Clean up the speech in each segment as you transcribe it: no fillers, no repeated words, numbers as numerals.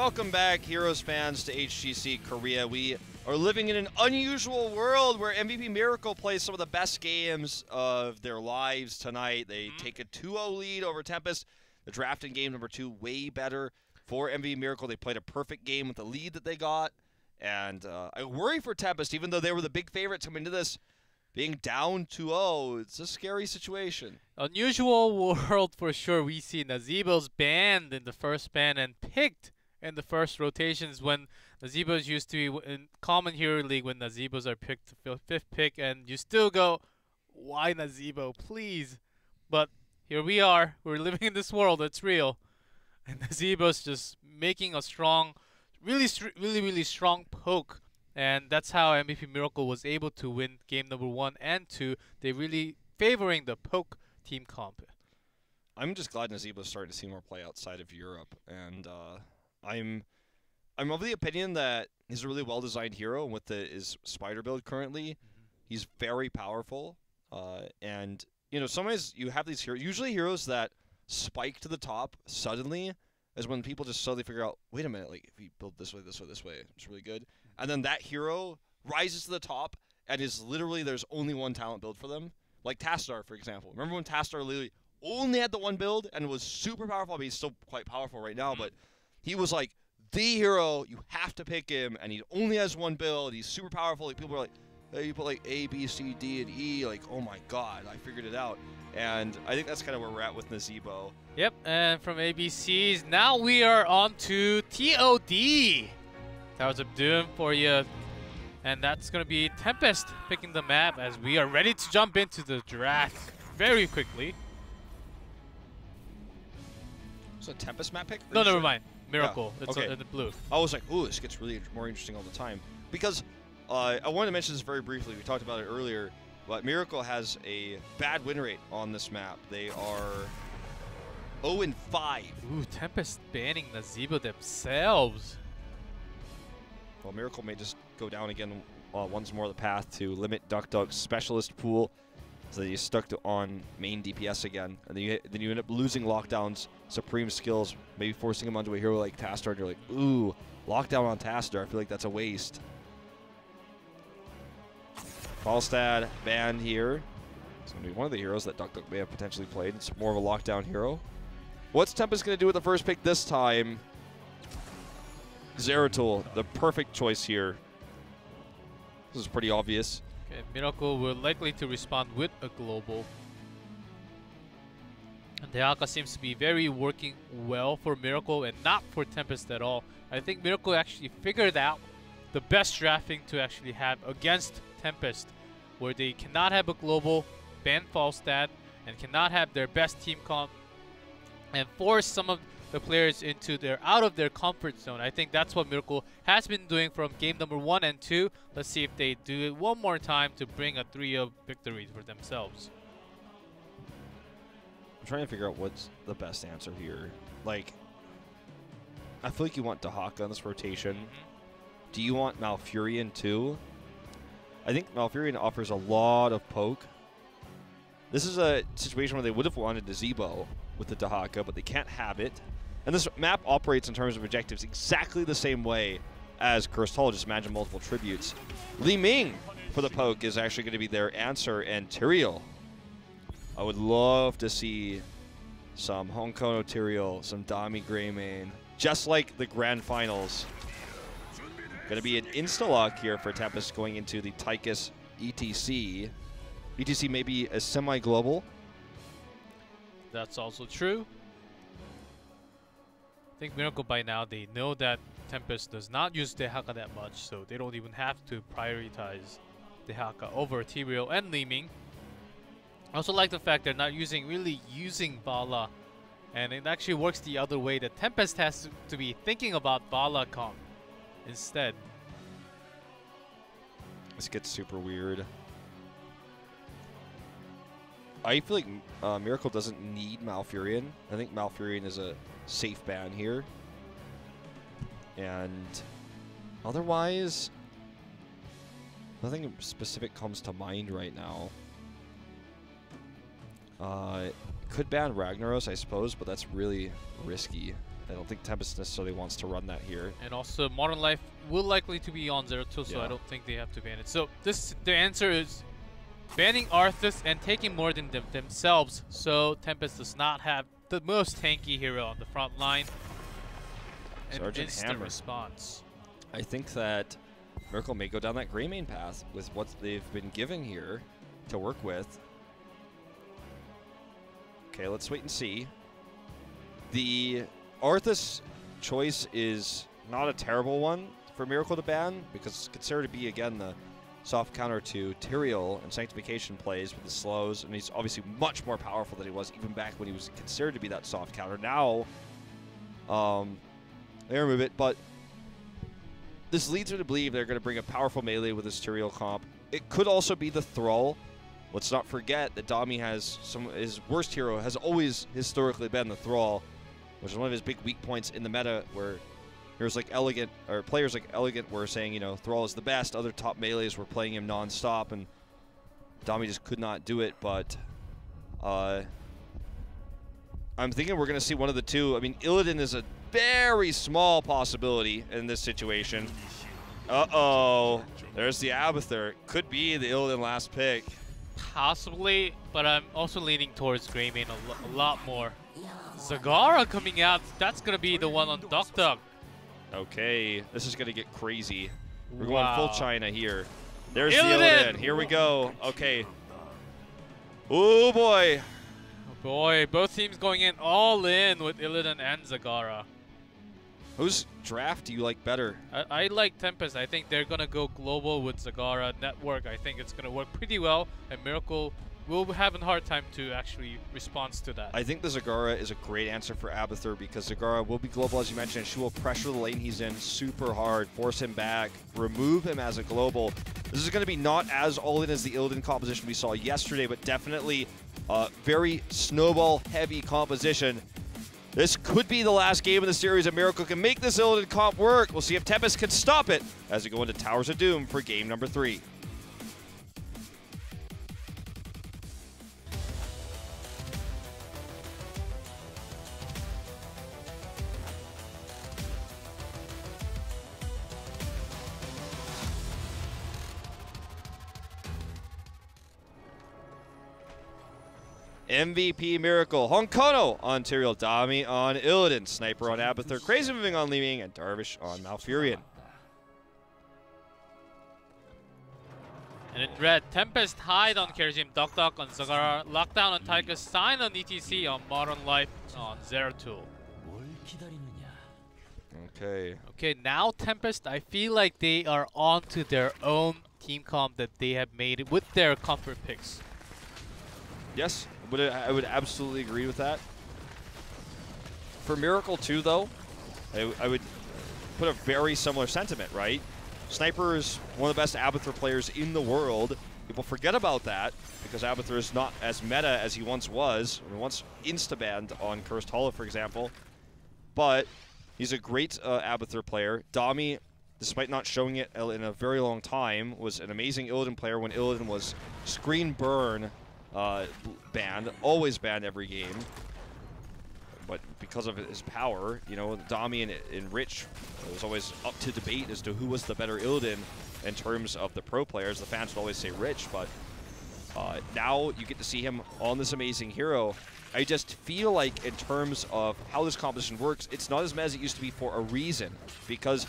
Welcome back, Heroes fans, to HGC Korea. We are living in an unusual world where MVP Miracle plays some of the best games of their lives tonight. They take a 2-0 lead over Tempest. The draft in game number 2, way better for MVP Miracle. They played a perfect game with the lead that they got. And I worry for Tempest, even though they were the big favorites coming into this. Being down 2-0, it's a scary situation. Unusual world for sure. We see Nazebo's banned in the first ban and picked in the first rotations when Nazebo's used to be in Common Hero League when Nazebo's are picked the 5th pick, and you still go, why Nazebo, please? But here we are. We're living in this world. It's real. And Nazebo's just making a strong, really strong poke. And that's how MVP Miracle was able to win game number 1 and 2. They really favoring the poke team comp. I'm just glad Nazebo's starting to see more play outside of Europe, and I'm of the opinion that he's a really well-designed hero, and with his spider build currently, he's very powerful. And you know, sometimes you have these heroes, usually heroes that spike to the top suddenly, is when people just suddenly figure out, wait a minute, like if you build this way, it's really good. And then that hero rises to the top and is literally, there's only one talent build for them. Like Tastar, for example. Remember when Tastar literally only had the one build and was super powerful? I mean, he's still quite powerful right now, but he was like the hero. You have to pick him, and he only has one build. He's super powerful. Like, people were like, hey, you put like A, B, C, D, and E. Like, oh my god, I figured it out. And I think that's kind of where we're at with Nazebo. Yep, and from ABCs, now we are on to TOD. Towers of Doom for you. And that's going to be Tempest picking the map as we are ready to jump into the draft very quickly. So Tempest map pick? No, never mind. Miracle. Yeah. It's okay. in the blue. I was like, ooh, this gets really more interesting all the time. Because I wanted to mention this very briefly. We talked about it earlier. But Miracle has a bad win rate on this map. They are 0-5. Ooh, Tempest banning Nazebo themselves. Well, Miracle may just go down again once more the path to limit Duck's specialist pool, so that he's stuck on main DPS again, and then you end up losing Lockdown's supreme skills, maybe forcing him onto a hero like Tastar, and you're like, ooh, Lockdown on Tastar, I feel like that's a waste. Falstad banned here. It's going to be one of the heroes that Duck may have potentially played. It's more of a Lockdown hero. What's Tempest going to do with the first pick this time? Zeratul, the perfect choice here. This is pretty obvious. Okay, Miracle will likely to respond with a global. And Dehaka seems to be very working well for Miracle and not for Tempest at all. I think Miracle actually figured out the best drafting to actually have against Tempest, where they cannot have a global, ban Falstad, and cannot have their best team comp, and force some of the players into out of their comfort zone. I think that's what Miracle has been doing from game number 1 and 2. Let's see if they do it one more time to bring a 3-0 victory for themselves. I'm trying to figure out what's the best answer here. Like, I feel like you want Dehaka in this rotation. Do you want Malfurion too? I think Malfurion offers a lot of poke. This is a situation where they would have wanted Nazebo with the Dehaka, but they can't have it. And this map operates in terms of objectives exactly the same way as Cursed Hall. Just imagine multiple tributes. Li Ming for the poke is actually going to be their answer, and Tyrael. I would love to see some Honkono Tyrael, some Dami Greymane, just like the Grand Finals. Going to be an insta-lock here for Tempest going into the Tychus ETC. ETC may be a semi-global. That's also true. I think Miracle by now, they know that Tempest does not use Dehaka that much, so they don't even have to prioritize Dehaka over Tyrael and Li Ming. I also like the fact they're not really using Vala, and it actually works the other way, that Tempest has to be thinking about Vala comp instead. This gets super weird. I feel like Miracle doesn't need Malfurion. I think Malfurion is a safe ban here. And otherwise, nothing specific comes to mind right now. Could ban Ragnaros, I suppose, but that's really risky. I don't think Tempest necessarily wants to run that here. And also, Modern Life will likely to be on 0-2, so I don't think they have to ban it. So the answer is banning Arthas and taking more than themselves, so Tempest does not have the most tanky hero on the front line. And Sergeant instant Hammer. response. I think that Miracle may go down that Greymane path with what they've been given here to work with. Okay, let's wait and see. The Arthas choice is not a terrible one for Miracle to ban because it's considered to be, again, the soft counter to Tyrael and Sanctification plays with the slows, and he's obviously much more powerful than he was even back when he was considered to be that soft counter. Now, they remove it, but this leads me to believe they're going to bring a powerful melee with this Tyrael comp. It could also be the Thrall. Let's not forget that Dami has his worst hero has always historically been the Thrall, which is one of his big weak points in the meta, where heroes like Elegant, or players like Elegant were saying, you know, Thrall is the best. Other top melees were playing him non-stop, and Dami just could not do it. But I'm thinking we're going to see one of the two. I mean, Illidan is a very small possibility in this situation. Uh-oh. There's the Abathur. Could be the Illidan last pick. Possibly, but I'm also leaning towards Greymane a lot more. Zagara coming out. That's going to be the one on Duck Duck. Okay, this is going to get crazy. We're Wow. going full China here. There's Illidan. the Illidan. Here we go. Okay. Oh, boy. Oh boy, both teams going in all in with Illidan and Zagara. Whose draft do you like better? I like Tempest. I think they're going to go global with Zagara Network. I think it's going to work pretty well, and Miracle will have a hard time to actually respond to that. I think the Zagara is a great answer for Abathur because Zagara will be global, as you mentioned, and she will pressure the lane he's in super hard, force him back, remove him as a global. This is going to be not as all-in as the Illidan composition we saw yesterday, but definitely very snowball-heavy composition. This could be the last game of the series, and Miracle can make this Illidan comp work. We'll see if Tempest can stop it as we go into Towers of Doom for game number 3. MVP Miracle, Honkono on Tyrael, Dami on Illidan, Sniper on Abathur, Crazy Moving on Li Ming, and Darvish on Malfurion. And in red, Tempest hide on Kerazim, Duck Duck on Zagara, Lockdown on Tychus, Sign on ETC on Modern Life on Zeratul. Okay. Okay, now Tempest, I feel like they are onto their own team comp that they have made with their comfort picks. Yes, I would absolutely agree with that. For Miracle 2, though, I would put a very similar sentiment, right? Sniper is one of the best Abathur players in the world. People forget about that because Abathur is not as meta as he once was. He once insta-banned on Cursed Hollow, for example. But he's a great Abathur player. Dami, despite not showing it in a very long time, was an amazing Illidan player when Illidan was screen burn banned, always banned every game. But because of his power, you know, Dami and Rich, it was always up to debate as to who was the better Illidan in terms of the pro players. The fans would always say Rich, but now you get to see him on this amazing hero. I just feel like in terms of how this composition works, it's not as meta as it used to be for a reason, because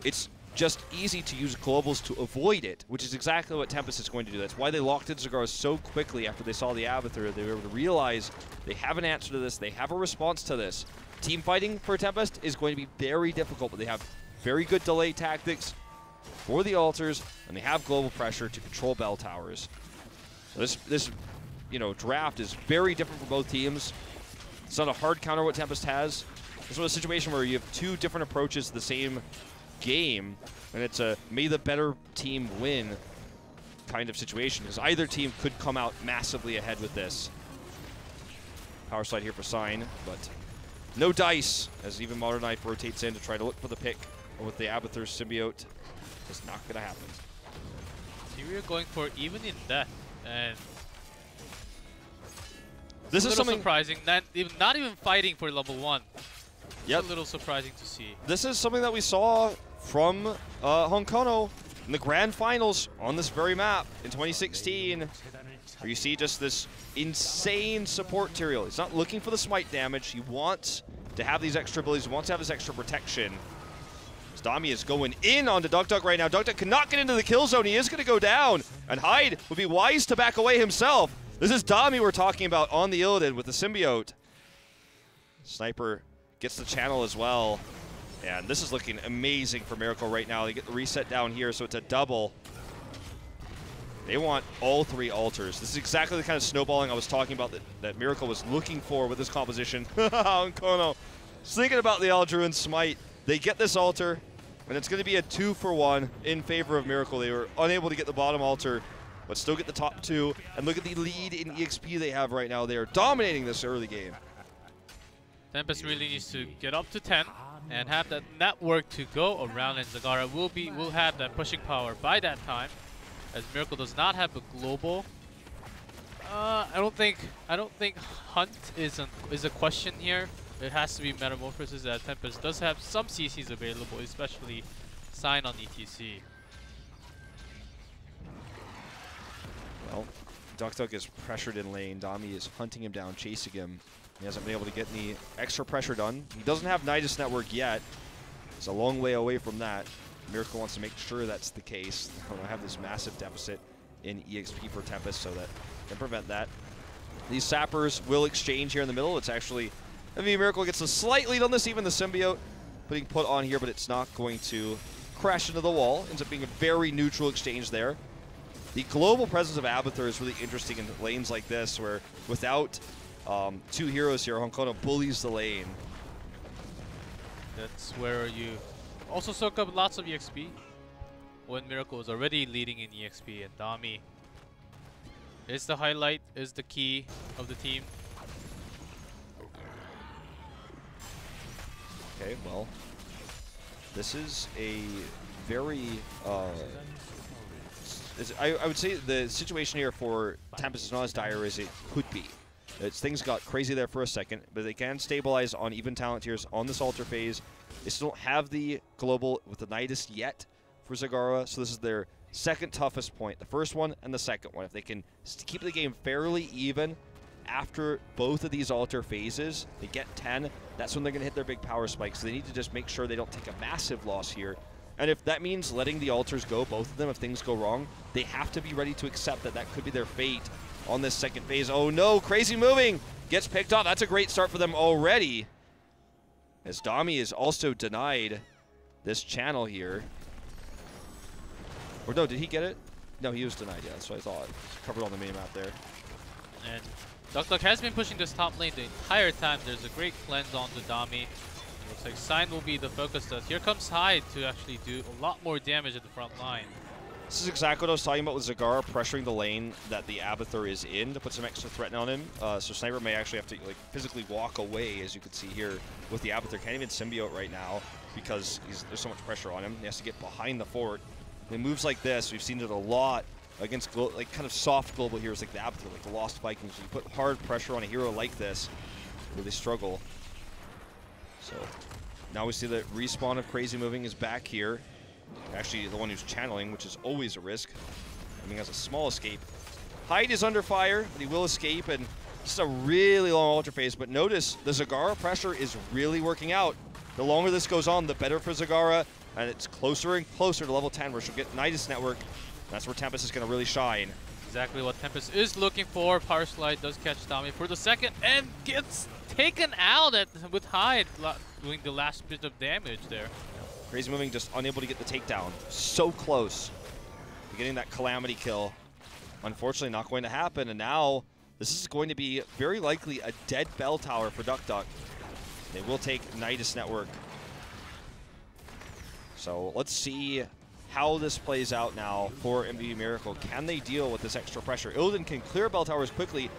it's just easy to use globals to avoid it, which is exactly what Tempest is going to do. That's why they locked in Zagara so quickly after they saw the Abathur. They were able to realize they have an answer to this, they have a response to this. Team fighting for Tempest is going to be very difficult, but they have very good delay tactics for the altars, and they have global pressure to control bell towers. So this you know, draft is very different for both teams. It's not a hard counter what Tempest has. It's a situation where you have two different approaches to the same game, and it's a may the better team win kind of situation, because either team could come out massively ahead with this. Power slide here for Sign, but no dice, as even Modern Knife rotates in to try to look for the pick with the Abathur symbiote. It's not going to happen. Tyrael going for even in death, and this is something surprising. Not even fighting for level 1. Yep. It's a little surprising to see. This is something that we saw from Honkono in the grand finals on this very map in 2016, where you see just this insane support material. He's not looking for the smite damage. He wants to have these extra abilities. He wants to have this extra protection. Dami is going in onto DuckDuck right now. DuckDuck cannot get into the kill zone. He is going to go down, and Hyde would be wise to back away himself. This is Dami we're talking about on the Illidan with the symbiote. Sniper gets the channel as well. And this is looking amazing for Miracle right now. They get the reset down here, so it's a double. They want all 3 altars. This is exactly the kind of snowballing I was talking about that Miracle was looking for with this composition. Honkono thinking about the Aldruin Smite. They get this altar, and it's going to be a 2-for-1 in favor of Miracle. They were unable to get the bottom altar, but still get the top 2. And look at the lead in EXP they have right now. They are dominating this early game. Tempest really needs to get up to 10 and have that network to go around, and Zagara will have that pushing power by that time, as Miracle does not have a global. I don't think Hunt is a question here. It has to be Metamorphosis, that Tempest does have some CCs available, especially Sign on ETC. Well, DuckDuck is pressured in lane. Dami is hunting him down, chasing him. He hasn't been able to get any extra pressure done. He doesn't have Nidus Network yet. It's a long way away from that. Miracle wants to make sure that's the case. They don't have this massive deficit in EXP for Tempest, so that can prevent that. These sappers will exchange here in the middle. It's actually, I mean, Miracle gets a slight lead on this, even the symbiote putting put on here, but it's not going to crash into the wall. Ends up being a very neutral exchange there. The global presence of Abathur is really interesting in lanes like this, where without 2 heroes here, Honkono bullies the lane. That's where you also soak up lots of EXP when Miracle is already leading in EXP, and Dami is the highlight, is the key of the team. Okay, well, this is a very, I would say the situation here for Tempest is not as dire as it could be. Things got crazy there for a second, but they can stabilize on even talent tiers on this altar phase. They still don't have the global with the Nidus yet for Zagara, so this is their second toughest point, the first one and the second one. If they can keep the game fairly even after both of these altar phases, they get 10, that's when they're going to hit their big power spike, so they need to just make sure they don't take a massive loss here. And if that means letting the altars go, both of them, if things go wrong, they have to be ready to accept that that could be their fate on this second phase. Oh no, crazy moving! Gets picked off. That's a great start for them already, as Dami is also denied this channel here. Or no, did he get it? No, he was denied, yeah, that's what I thought. It's covered on the minimap there. And DuckDuck has been pushing this top lane the entire time. There's a great cleanse onto Dami. It looks like Sign will be the focus. Here comes Hyde to actually do a lot more damage at the front line. This is exactly what I was talking about with Zagara pressuring the lane that the Abathur is in to put some extra threat on him. So Sniper may actually have to like physically walk away, as you can see here with the Abathur. Can't even symbiote right now because there's so much pressure on him. He has to get behind the fort. And moves like this, we've seen it a lot against like kind of soft global heroes like the Abathur, like the Lost Vikings. You put hard pressure on a hero like this, really struggle. So now we see the respawn of Crazy Moving is back here. Actually, the one who's channeling, which is always a risk. I mean, has a small escape. Hyde is under fire, but he will escape, and just a really long altar phase. But notice the Zagara pressure is really working out. The longer this goes on, the better for Zagara, and it's closer and closer to level 10, where she'll get Nidus Network. That's where Tempest is going to really shine. Exactly what Tempest is looking for. Power Slide does catch Dami for the second, and gets taken out with Hyde doing the last bit of damage there. Crazy Moving just unable to get the takedown. So close to getting that Calamity kill. Unfortunately, not going to happen. And now this is going to be very likely a dead bell tower for DuckDuck. They will take Nidus Network. So let's see how this plays out now for MVP Miracle. Can they deal with this extra pressure? Illidan can clear bell towers quickly,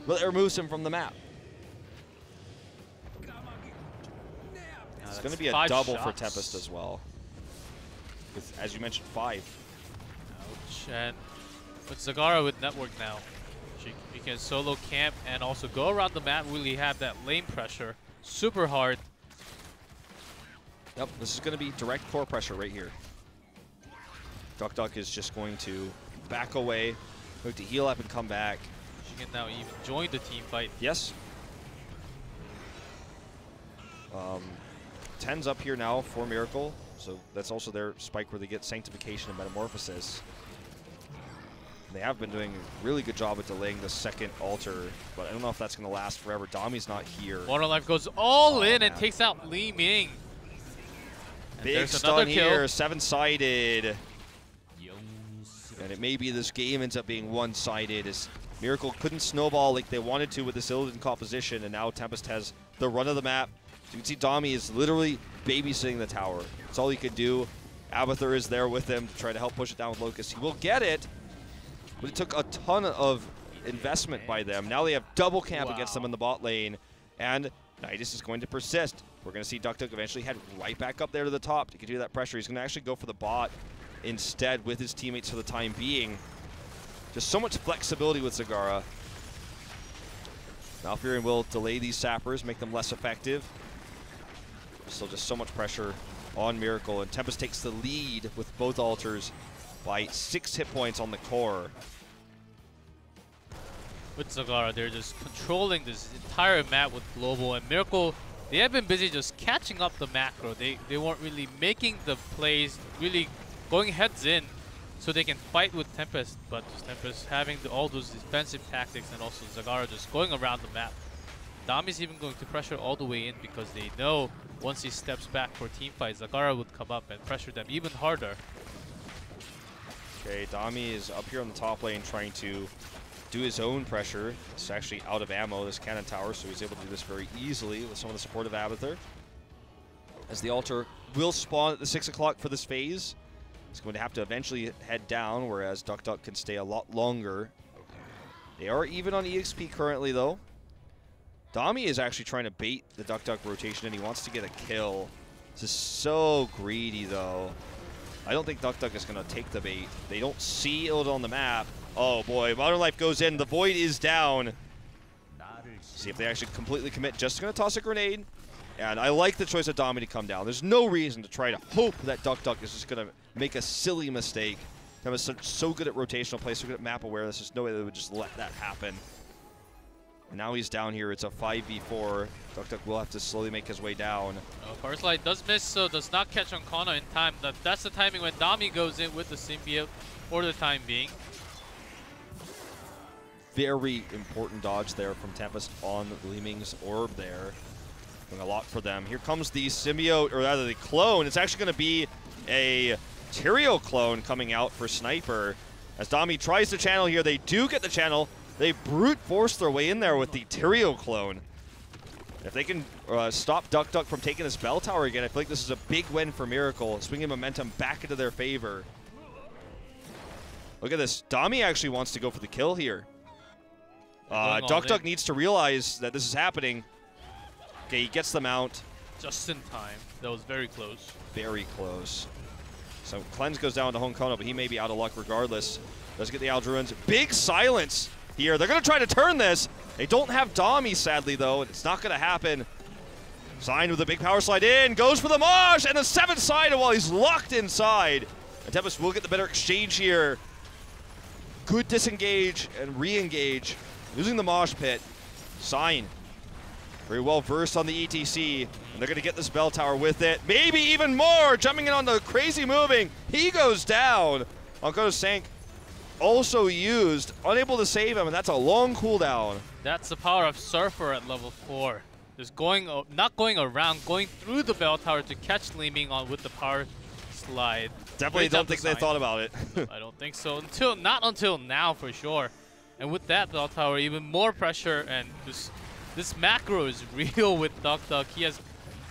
but it removes him from the map. It's going to be a double shots for Tempest as well. With, as you mentioned, 5. Ouch. And with Zagara with Network now, she can solo camp and also go around the map, really have that lane pressure super hard. Yep, this is going to be direct core pressure right here. Duck is just going to back away, going to heal up and come back. She can now even join the team fight. Yes. 10's up here now for Miracle, so that's also their spike where they get Sanctification and Metamorphosis. They have been doing a really good job at delaying the second altar, but I don't know if that's going to last forever. Dami's not here. Water Life goes all in and takes out Li Ming. And big stun here, 7-sided. And it may be this game ends up being one-sided as Miracle couldn't snowball like they wanted to with this Illidan composition, and now Tempest has the run of the map. So you can see Dami is literally babysitting the tower. That's all he could do. Abathur is there with him to try to help push it down with Locust. He will get it, but it took a ton of investment by them. Now they have double camp against them in the bot lane, and Nidus is going to persist. We're going to see Duck eventually head right back up there to the top to continue that pressure. He's going to actually go for the bot instead with his teammates for the time being. Just so much flexibility with Zagara. Malfurion will delay these sappers, make them less effective. Still just so much pressure on Miracle, and Tempest takes the lead with both altars by 6 hit points on the core. With Zagara, they're just controlling this entire map with Global, and Miracle, they have been busy just catching up the macro. They weren't really making the plays, really going heads in so they can fight with Tempest, but Tempest having all those defensive tactics, and also Zagara just going around the map. Dami's even going to pressure all the way in because they know once he steps back for team fight, Zagara would come up and pressure them even harder. Okay, Dami is up here on the top lane trying to do his own pressure. It's actually out of ammo, this cannon tower, so he's able to do this very easily with some of the support of Abathur. As the altar will spawn at the 6 o'clock for this phase, he's going to have to eventually head down, whereas Duck can stay a lot longer. They are even on EXP currently, though. Dami is actually trying to bait the Duck rotation, and he wants to get a kill. This is so greedy, though. I don't think Duck is going to take the bait. They don't see Illidan on the map. Oh, boy. Modern Life goes in. The Void is down. See if they actually completely commit. Just going to toss a grenade. And I like the choice of Dami to come down. There's no reason to try to hope that Duck is just going to make a silly mistake. That was so good at rotational play, so good at map awareness. There's no way they would just let that happen. And now he's down here. It's a 5v4. Duck will have to slowly make his way down. Power Slide does miss, so does not catch on Kana in time. That's the timing when Dami goes in with the symbiote for the time being. Very important dodge there from Tempest on Li Ming's orb there. Doing a lot for them. Here comes the symbiote, or rather the clone. It's actually going to be a Tyrael clone coming out for Sniper. As Dami tries to channel here, they do get the channel. They brute force their way in there with the Tyrael clone. If they can stop Duck from taking this bell tower again, I feel like this is a big win for Miracle, swinging momentum back into their favor. Look at this. Dami actually wants to go for the kill here. Duck needs to realize that this is happening. Okay, he gets them out. Just in time. That was very close. Very close. So Cleanse goes down to Honkono, but he may be out of luck regardless. Does get the Aldruins. Big silence here. They're going to try to turn this. They don't have Dami, sadly, though. It's not going to happen. Sign with a big power slide in. Goes for the Mosh, and the 7-sided while he's locked inside. And Tempest will get the better exchange here. Good disengage and re-engage. Using the Mosh Pit. Sign. Very well versed on the ETC. And they're going to get this bell tower with it. Maybe even more. Jumping in on the crazy moving. He goes down. Honkono sank. Also used. Unable to save him, and that's a long cooldown. That's the power of Surfer at level 4. Just not going around, going through the bell tower to catch Li Ming on with the power slide. Definitely don't think they thought about it. I don't think so. Not until now, for sure. And with that bell tower, even more pressure, and this macro is real with Duck. He has,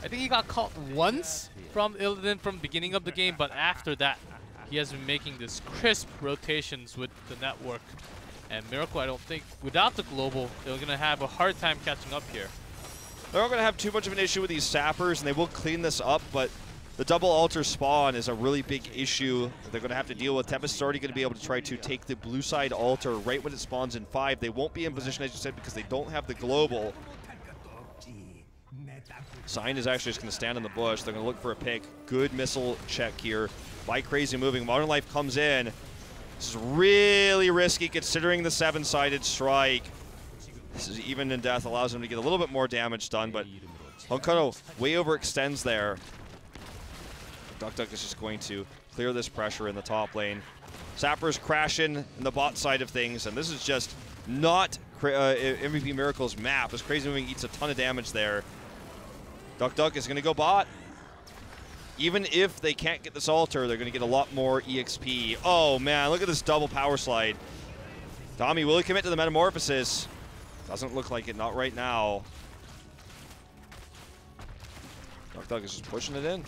I think he got caught once from Illidan from the beginning of the game, but after that, he has been making this crisp rotations with the network. And Miracle, I don't think, without the global, they're going to have a hard time catching up here. They're not going to have too much of an issue with these sappers, and they will clean this up, but the double altar spawn is a really big issue that they're going to have to deal with. Tempest is already going to be able to try to take the blue side altar right when it spawns in 5. They won't be in position, as you said, because they don't have the global. Sign is actually just going to stand in the bush. They're going to look for a pick. Good missile check here by Crazy Moving. Modern Life comes in. This is really risky considering the 7-sided strike. This is even in death, allows him to get a little bit more damage done, but Honkono way overextends there. Duck is just going to clear this pressure in the top lane. Sappers crashing in the bot side of things, and this is just not MVP Miracle's map, as Crazy Moving eats a ton of damage there. Duck is going to go bot. Even if they can't get this altar, they're going to get a lot more EXP. Oh man, look at this double power slide. Tommy, will he commit to the Metamorphosis? Doesn't look like it, not right now. Duck is just pushing it in.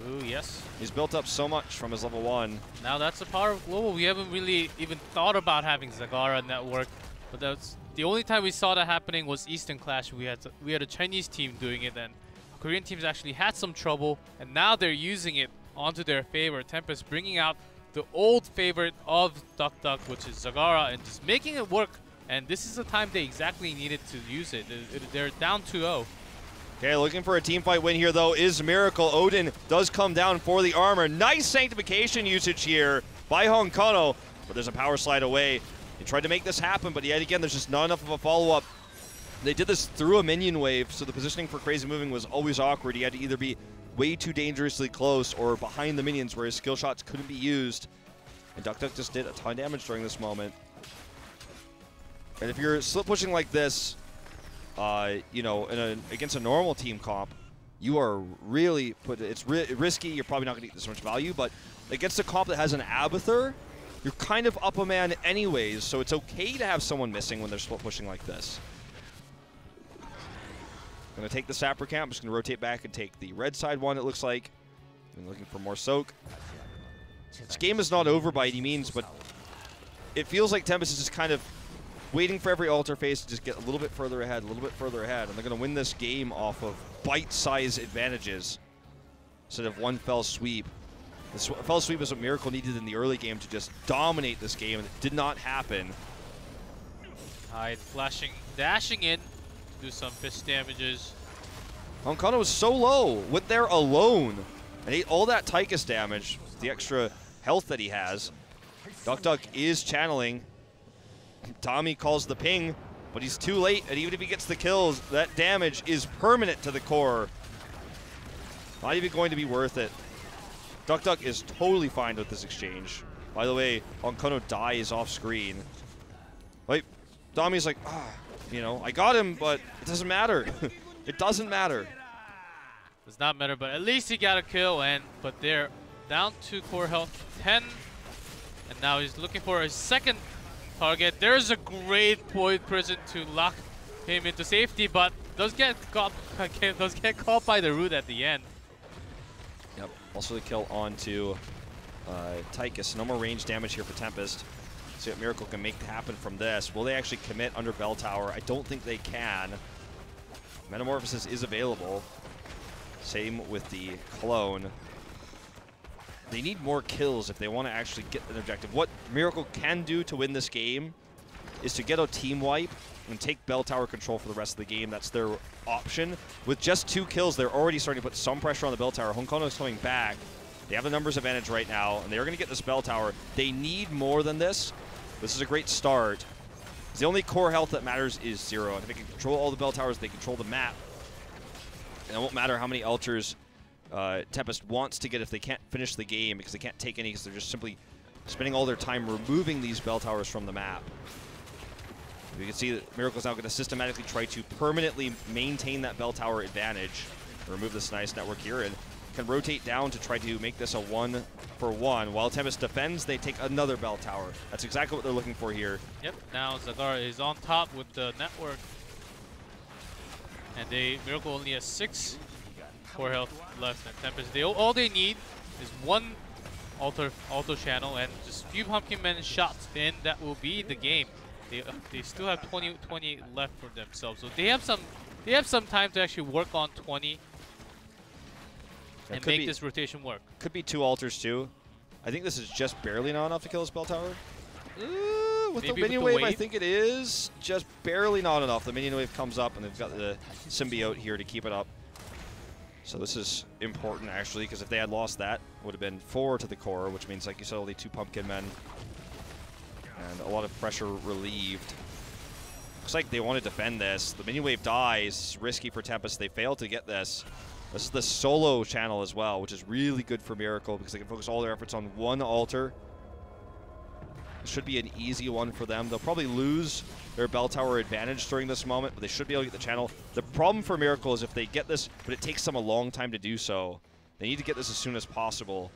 Ooh, yes. He's built up so much from his level 1. Now that's the power of Global. We haven't really even thought about having Zagara network, but that's the only time we saw that happening was Eastern Clash. We had a Chinese team doing it, and Korean teams actually had some trouble, and now they're using it onto their favor. Tempest bringing out the old favorite of Duck, which is Zagara, and just making it work. And this is the time they exactly needed to use it. They're down 2-0. Okay, looking for a team fight win here, though, is Miracle. Odin does come down for the armor. Nice Sanctification usage here by Honkono, but there's a power slide away. They tried to make this happen, but yet again, there's just not enough of a follow-up. They did this through a minion wave, so the positioning for Crazy Moving was always awkward. He had to either be way too dangerously close or behind the minions where his skill shots couldn't be used. And Duck just did a ton of damage during this moment. And if you're slip pushing like this, you know, against a normal team comp, you are really it's risky. You're probably not going to get this much value, but against a comp that has an Abathur, you're kind of up a man anyways, so it's okay to have someone missing when they're split pushing like this. Going to take the Sapper camp. Just going to rotate back and take the red side one, it looks like. And looking for more soak. This game is not over by any means, but it feels like Tempest is just kind of waiting for every altar phase to just get a little bit further ahead, a little bit further ahead. And they're going to win this game off of bite-size advantages instead of one fell sweep. The fell sweep is what Miracle needed in the early game to just dominate this game, and it did not happen. Hyde flashing, dashing in, do some fist damages. Honkono was so low, went there alone, and ate all that Tychus damage, the extra health that he has. Duck is channeling. Tommy calls the ping, but he's too late, and even if he gets the kills, that damage is permanent to the core. Not even going to be worth it. Duck is totally fine with this exchange. By the way, Honkono dies off screen. Like, Tommy's like, you know, I got him, but it doesn't matter. It doesn't matter. Does not matter, but at least he got a kill, but they're down to core health 10, and now he's looking for his second target. There's a great point prison to lock him into safety, but does get caught by the root at the end. Yep. Also the kill onto Tychus. No more range damage here for Tempest. See what Miracle can make happen from this. Will they actually commit under Bell Tower? I don't think they can. Metamorphosis is available. Same with the clone. They need more kills if they want to actually get an objective. What Miracle can do to win this game is to get a team wipe and take Bell Tower control for the rest of the game. That's their option. With just 2 kills, they're already starting to put some pressure on the Bell Tower. Honkono is coming back. They have a numbers advantage right now, and they're going to get this Bell Tower. They need more than this. This is a great start. The only core health that matters is 0. And if they can control all the Bell Towers, they control the map. And it won't matter how many altars Tempest wants to get if they can't finish the game, because they can't take any, because they're just simply spending all their time removing these Bell Towers from the map. You can see that Miracle's now going to systematically try to permanently maintain that Bell Tower advantage. Remove this nice network here, and can rotate down to try to make this a 1-for-1. While Tempest defends, they take another Bell Tower. That's exactly what they're looking for here. Yep, now Zagara is on top with the network. And Miracle only has 6 core health left, and Tempest, all they need is one altar channel and just few Pumpkin Men shots, and that will be the game. They still have 20 left for themselves, so they have some time to actually work on 20 and make this rotation work. Could be 2 altars too. I think this is just barely not enough to kill this Bell Tower. With the minion wave, I think it is just barely not enough. The minion wave comes up, and they've got the symbiote here to keep it up. So this is important, actually, because if they had lost that, it would have been 4 to the core, which means, like you said, only 2 Pumpkin Men. And a lot of pressure relieved. Looks like they want to defend this. The minion wave dies. Risky for Tempest. They failed to get this. This is the solo channel as well, which is really good for Miracle because they can focus all their efforts on one altar. It should be an easy one for them. They'll probably lose their bell tower advantage during this moment, but they should be able to get the channel. The problem for Miracle is if they get this, but it takes them a long time to do so. They need to get this as soon as possible.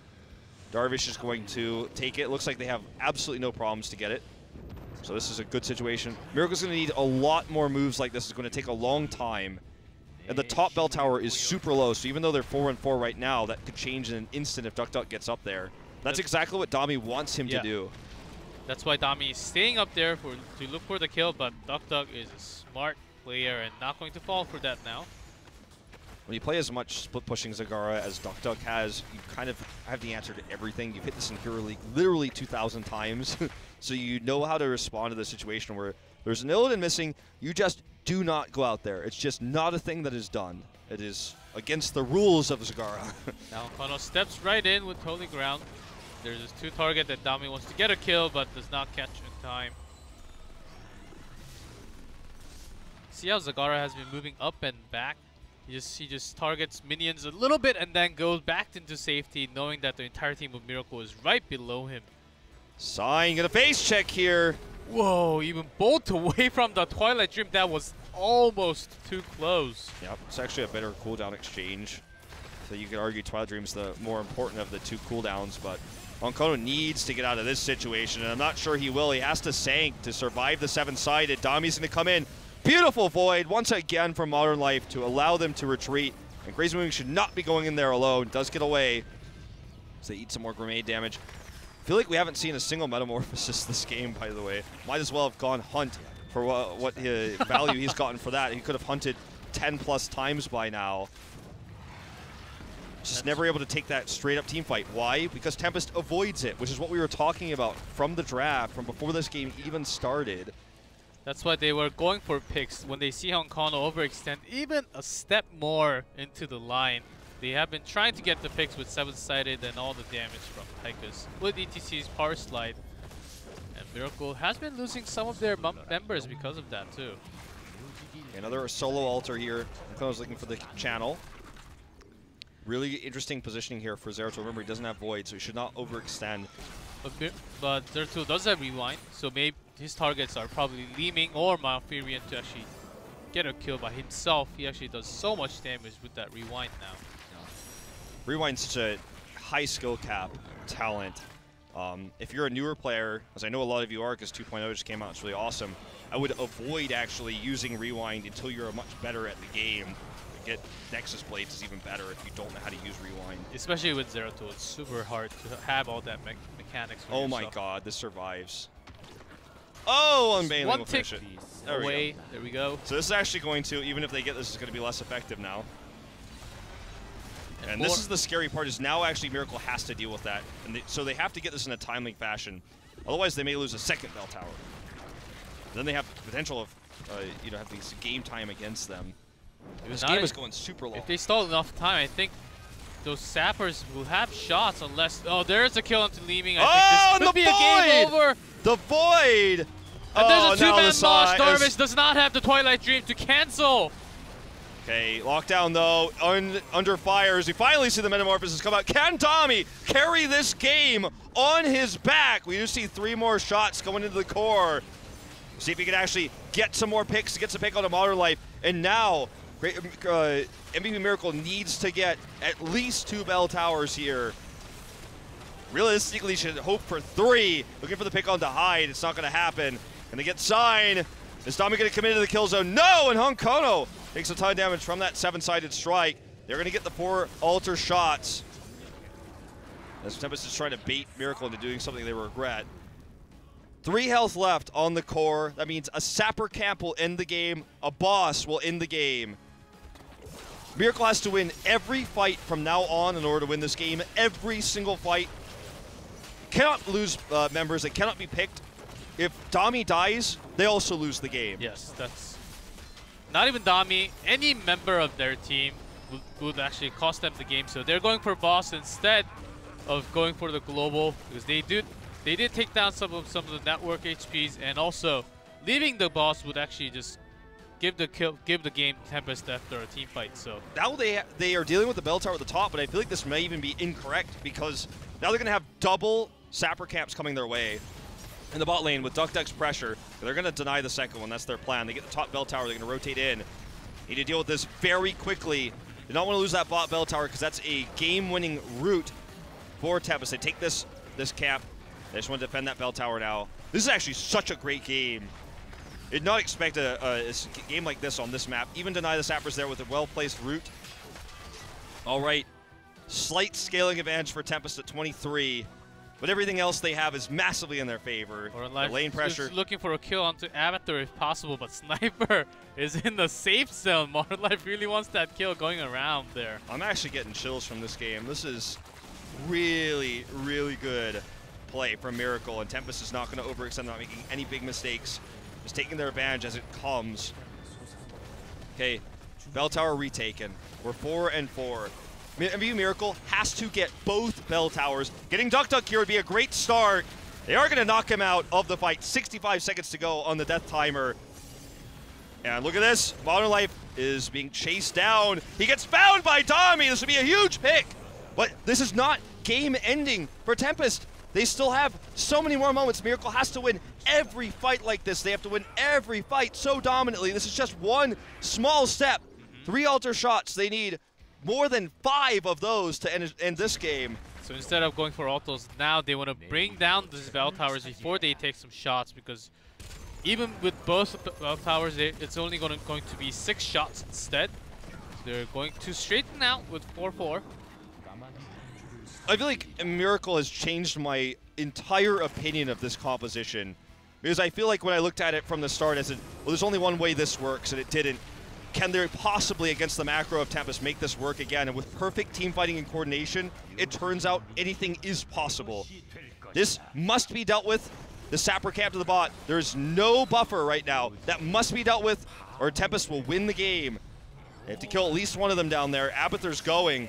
Darvish is going to take it. Looks like they have absolutely no problems to get it. So this is a good situation. Miracle's going to need a lot more moves like this. It's going to take a long time. And the top bell tower is super low, so even though they're 4-4 right now, that could change in an instant if Duck gets up there. That's exactly what Dami wants him to do. That's why Dami is staying up there to look for the kill, but Duck is a smart player and not going to fall for that now. When you play as much split pushing Zagara as Duck has, you kind of have the answer to everything. You've hit this in Hero League literally 2,000 times, so you know how to respond to the situation where there's an Illidan missing. You just do not go out there. It's just not a thing that is done. It is against the rules of Zagara. Now Kono steps right in with Holy Ground. There's this 2 target that Dami wants to get a kill, but does not catch in time. See how Zagara has been moving up and back? He just targets minions a little bit and then goes back into safety, knowing that the entire team of Miracle is right below him. Sign, get a face check here. Whoa, even bolt away from the Twilight Dream. That was almost too close. Yep, it's actually a better cooldown exchange. So you could argue Twilight Dream's the more important of the 2 cooldowns, but Honkono needs to get out of this situation, and I'm not sure he will. He has to Sank to survive the 7-sided. Dami's going to come in. Beautiful Void once again from Modern Life to allow them to retreat. And Crazy Wing should not be going in there alone. Does get away. So they eat some more grenade damage. I feel like we haven't seen a single Metamorphosis this game, by the way. Might as well have gone hunt for what value he's gotten for that. He could have hunted 10+ times by now. Just never able to take that straight-up team fight. Why? Because Tempest avoids it, which is what we were talking about from the draft, from before this game even started. That's why they were going for picks. When they see Honkono overextend even a step more into the line, they have been trying to get the picks with 7-sided and all the damage from Tychus with ETC's Power Slide. And Miracle has been losing some of their members because of that too. Another solo altar here. Honkono's looking for the channel. Really interesting positioning here for Zeratul. Remember, he doesn't have Void, so he should not overextend. But Zeratul does have Rewind, so maybe his targets are probably Leeming or Malfurion to actually get a kill by himself. He actually does so much damage with that Rewind now. Rewind's such a high skill cap talent. If you're a newer player, as I know a lot of you are because 2.0 just came out, it's really awesome, I would avoid actually using Rewind until you're much better at the game. Get Nexus Blades is even better if you don't know how to use Rewind. Especially with Zeratul, it's super hard to have all that mechanics for my god, this survives. Oh, Unbaneling one will tick finish it. away. There we go. So this is actually going to, even if they get this, it's going to be less effective now. And this is the scary part, is now actually Miracle has to deal with that. And so they have to get this in a timely fashion. Otherwise, they may lose a second bell tower. Then they have the potential of, have these game time against them. This game is going super long. If they stall enough time, I think those sappers will have shots unless... Oh, there's a kill into Leeming. I think this could be a game over. The Void! And there's a 2-man Mosh. Darvish does not have the Twilight Dream to cancel. Okay, lockdown though, under fire as we finally see the Metamorphosis come out. Can Dami carry this game on his back? We do see 3 more shots going into the core. See if he can actually get some more picks, get some pick on a Modern Life. And now, MVP Miracle needs to get at least 2 bell towers here. Realistically, should hope for 3. Looking for the pick on to Hyde. It's not going to happen. Can they get Sign? Is Dami going to commit to the kill zone? No! And Honkono takes a ton of damage from that 7-sided strike. They're going to get the 4 altar shots. As Tempest is trying to bait Miracle into doing something they regret. 3 health left on the core. That means a Sapper camp will end the game. A boss will end the game. Miracle has to win every fight from now on in order to win this game. Every single fight. Cannot lose members. They cannot be picked. If Dami dies, they also lose the game. Yes, that's... Not even Dami. Any member of their team would actually cost them the game. So they're going for boss instead of going for the global, because they did take down some of the network HPs, and also leaving the boss would actually just give the game Tempest after a team fight. So now they are dealing with the bell tower at the top, but I feel like this may even be incorrect because now they're going to have double sapper camps coming their way in the bot lane with DuckDuck's pressure. They're going to deny the second one. That's their plan. They get the top bell tower. They're going to rotate in. Need to deal with this very quickly. They don't want to lose that bot bell tower because that's a game-winning route for Tempest. They take this camp. They just want to defend that bell tower now. This is actually such a great game. Did not expect a game like this on this map. Even deny the sappers there with a well-placed route. All right. Slight scaling advantage for Tempest at 23. But everything else they have is massively in their favor. The lane pressure. Just looking for a kill onto Avatar if possible, but Sniper is in the safe zone. Modern Life really wants that kill going around there. I'm actually getting chills from this game. This is really, really good play from Miracle, and Tempest is not going to overextend, not making any big mistakes. Just taking their advantage as it comes. Okay, bell tower retaken. We're 4-4. MVU Miracle has to get both bell towers. Getting DuckDuck here would be a great start. They are going to knock him out of the fight. 65 seconds to go on the death timer. And look at this. Modern Life is being chased down. He gets found by Tommy. This would be a huge pick. But this is not game ending for Tempest. They still have so many more moments. Miracle has to win every fight like this. They have to win every fight so dominantly. This is just one small step. 3 altar shots. They need more than 5 of those to end this game. So instead of going for autos, now they want to bring down these bell towers before they take some shots, because even with both bell towers, it's only going to be 6 shots instead. They're going to straighten out with 4-4. I feel like Miracle has changed my entire opinion of this composition, because I feel like when I looked at it from the start, I said, well, there's only one way this works, and it didn't. Can there possibly, against the macro of Tempest, make this work again? And with perfect team fighting and coordination, it turns out anything is possible. This must be dealt with. The sapper camp to the bot. There's no buffer right now. That must be dealt with, or Tempest will win the game. They have to kill at least one of them down there. Abathur's going.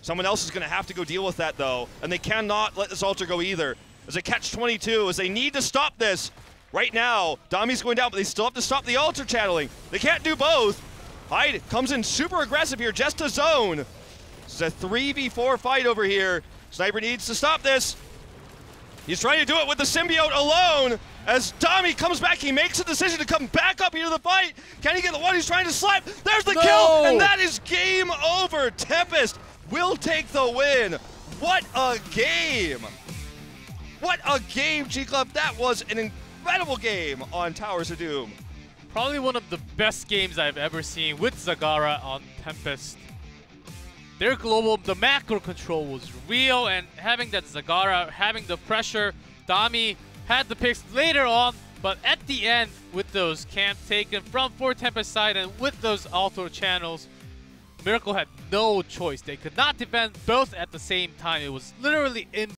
Someone else is going to have to go deal with that, though. And they cannot let this altar go either. As a catch-22, as they need to stop this. Right now, Dami's going down, but they still have to stop the altar channeling. They can't do both. Hyde comes in super aggressive here, just to zone. This is a 3v4 fight over here. Sniper needs to stop this. He's trying to do it with the symbiote alone. As Dami comes back, he makes a decision to come back up here to the fight. Can he get the one he's trying to slap? There's the kill, and that is game over. Tempest will take the win. What a game. What a game, G-Club. That was an incredible game on Towers of Doom. Probably one of the best games I've ever seen with Zagara on Tempest. Their global, the macro control was real, and having that Zagara, having the pressure, Dami had the picks later on, but at the end, with those camps taken from Tempest side and with those altar channels, Miracle had no choice. They could not defend both at the same time. It was literally